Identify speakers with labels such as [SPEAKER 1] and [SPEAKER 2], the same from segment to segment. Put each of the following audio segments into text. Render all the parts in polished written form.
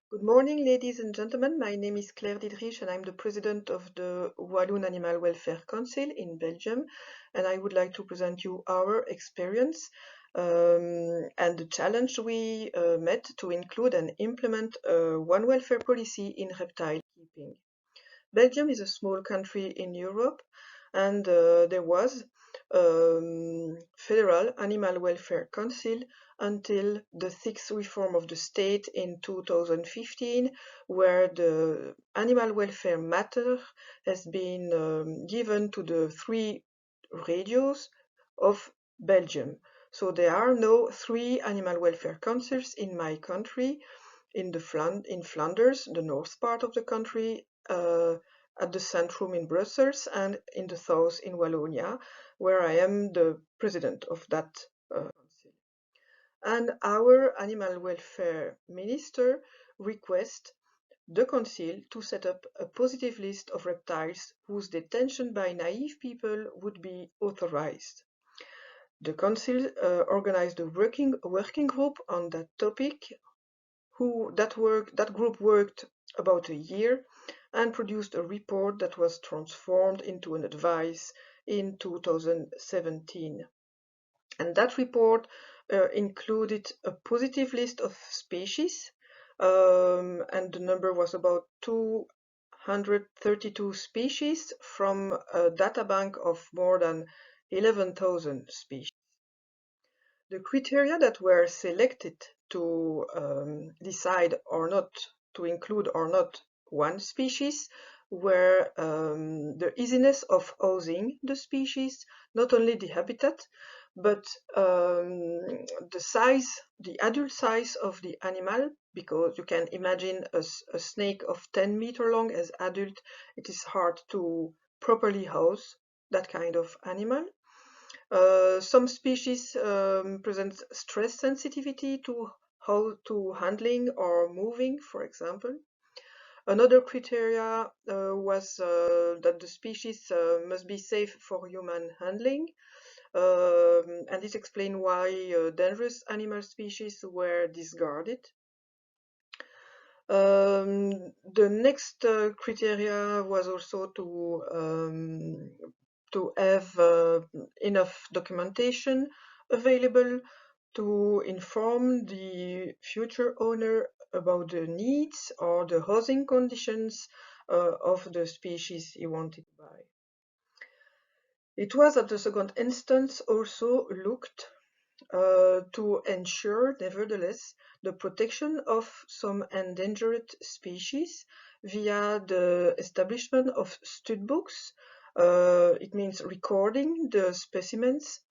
[SPEAKER 1] Good morning, ladies and gentlemen. My name is Claire DIEDERICH and I'm the president of the Walloon Animal Welfare Council in Belgium. And I would like to present you our experience and the challenge we met to include and implement one welfare policy in reptile keeping. Belgium is a small country in Europe, and there was Federal Animal Welfare Council until the sixth reform of the state in 2015, where the animal welfare matter has been given to the three radios of Belgium. So there are now three animal welfare councils in my country, in Flanders, the north part of the country, at the centrum in Brussels, and in the south in Wallonia, where I am the president of that council. And our animal welfare minister requests the council to set up a positive list of reptiles whose detention by naive people would be authorized. The council organized a working group on that topic. That group worked about a year and produced a report that was transformed into an advice in 2017. And that report included a positive list of species, and the number was about 232 species from a data bank of more than 11,000 species. The criteria that were selected to decide or not to include or not one species were the easiness of housing the species, not only the habitat, but the size, the adult size of the animal, because you can imagine a snake of 10 meters long as adult. It is hard to properly house that kind of animal. Some species present stress sensitivity to handling or moving, for example. Another criteria was that the species must be safe for human handling, and this explains why dangerous animal species were discarded. The next criteria was also to have enough documentation available to inform the future owner about the needs or the housing conditions of the species he wanted to buy. It was at the second instance also looked to ensure, nevertheless, the protection of some endangered species via the establishment of studbooks. It means recording the specimens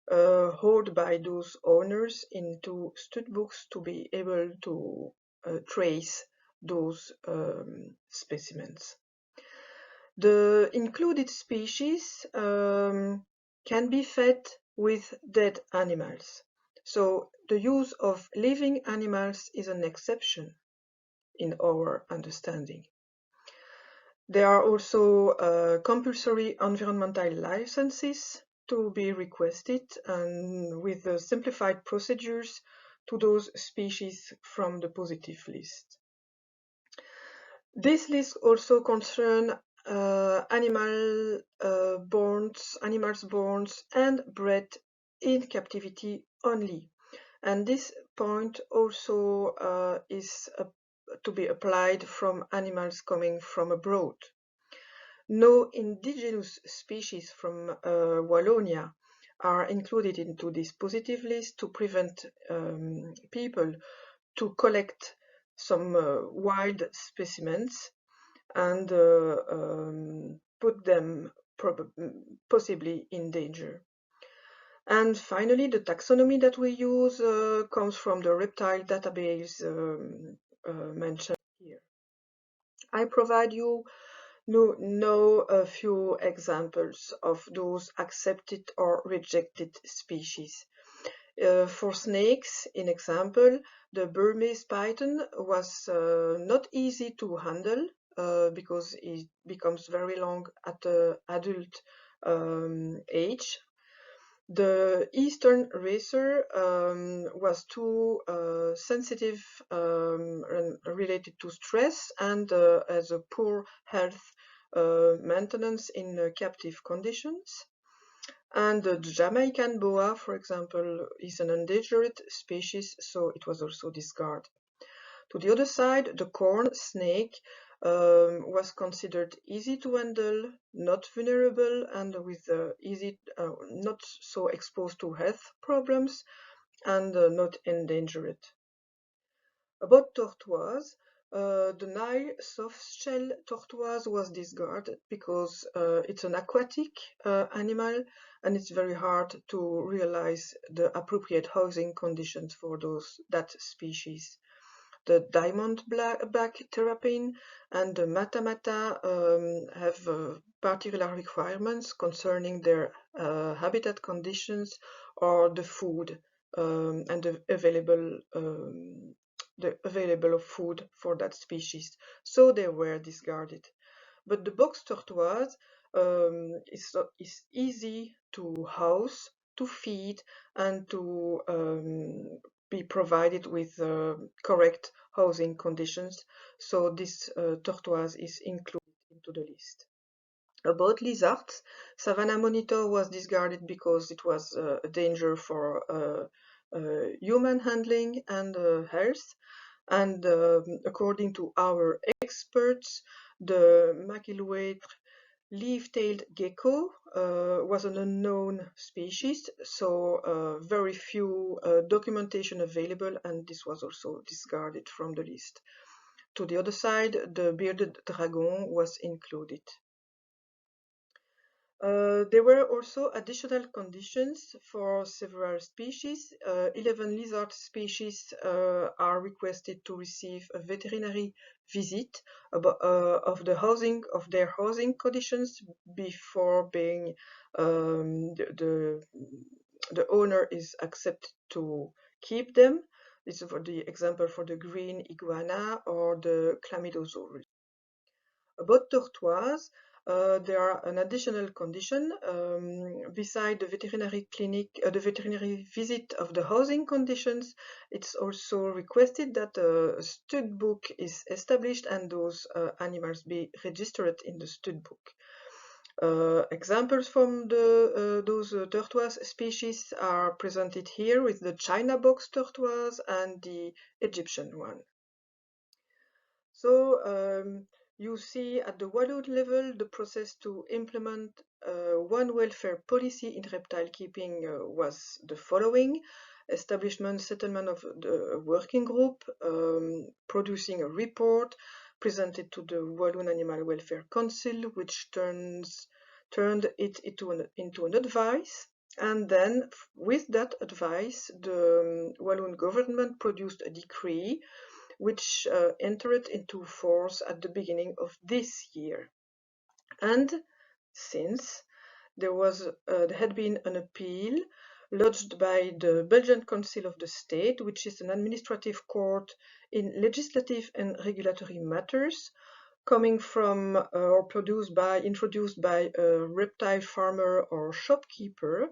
[SPEAKER 1] held by those owners into studbooks to be able to trace those specimens. The included species can be fed with dead animals. So the use of living animals is an exception in our understanding. There are also compulsory environmental licenses to be requested, and with simplified procedures to those species from the positive list. This list also concerns animals born and bred in captivity only. And this point also is to be applied from animals coming from abroad. No indigenous species from Wallonia are included into this positive list to prevent people to collect some wild specimens and put them possibly in danger. And finally, the taxonomy that we use comes from the reptile database mentioned here. I provide you now a few examples of those accepted or rejected species. For snakes, in example, the Burmese python was not easy to handle because it becomes very long at the adult age. The Eastern racer was too sensitive and related to stress and as a poor health maintenance in captive conditions. And the Jamaican boa, for example, is an endangered species, so it was also discarded. To the other side, the corn snake was considered easy to handle, not vulnerable, and with not so exposed to health problems, and not endangered. About tortoise, the Nile soft-shell tortoise was discarded because it's an aquatic animal and it's very hard to realize the appropriate housing conditions for that species. The diamond-back terrapin and the mata-mata have particular requirements concerning their habitat conditions or the food and the available food for that species, so they were discarded. But the box tortoise is easy to house, to feed, and to be provided with correct housing conditions. So this tortoise is included into the list. About lizards, Savannah monitor was discarded because it was a danger for human handling and health. And according to our experts, the Maquilhuetre leaf-tailed gecko was an unknown species, so very few documentation available, and this was also discarded from the list. To the other side, the bearded dragon was included. There were also additional conditions for several species. 11 lizard species are requested to receive a veterinary visit of their housing conditions before being the owner is accepted to keep them. This is for the example for the green iguana or the chlamydosaurus. About tortoise, there are an additional condition beside the veterinary clinic, the veterinary visit of the housing conditions. It's also requested that a stud book is established and those animals be registered in the stud book. Examples from those tortoise species are presented here with the China box tortoise and the Egyptian one. So you see at the Walloon level the process to implement one welfare policy in reptile keeping was the following: establishment, settlement of the working group, producing a report presented to the Walloon Animal Welfare Council, which turned it into an advice. And then with that advice, the Walloon government produced a decree which entered into force at the beginning of this year. And since there had been an appeal lodged by the Belgian Council of the State, which is an administrative court in legislative and regulatory matters, coming from or introduced by a reptile farmer or shopkeeper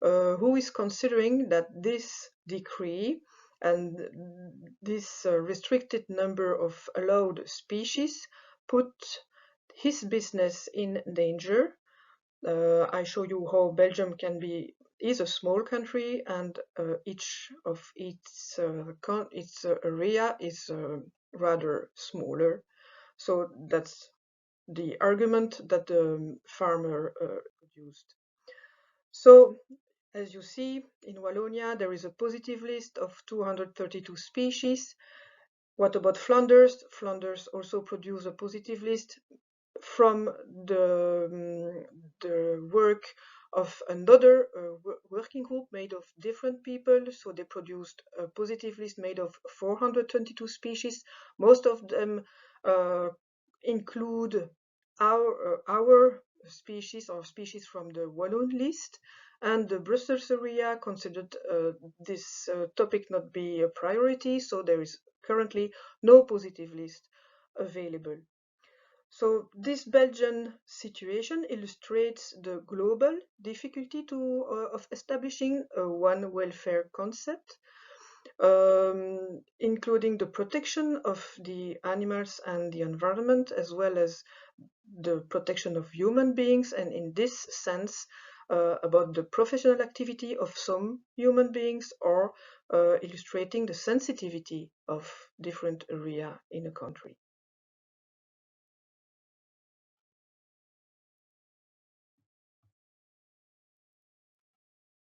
[SPEAKER 1] who is considering that this decree and this restricted number of allowed species put his business in danger. I show you how Belgium is a small country, and each of its area is rather smaller. So that's the argument that the farmer used. So, as you see, in Wallonia, there is a positive list of 232 species. What about Flanders? Flanders also produce a positive list from the work of another working group made of different people. So they produced a positive list made of 422 species. Most of them include our species or species from the Walloon list, and the Brussels area considered this topic not be a priority, so there is currently no positive list available. So this Belgian situation illustrates the global difficulty of establishing a one welfare concept. including the protection of the animals and the environment, as well as the protection of human beings, and in this sense, about the professional activity of some human beings, or illustrating the sensitivity of different areas in a country.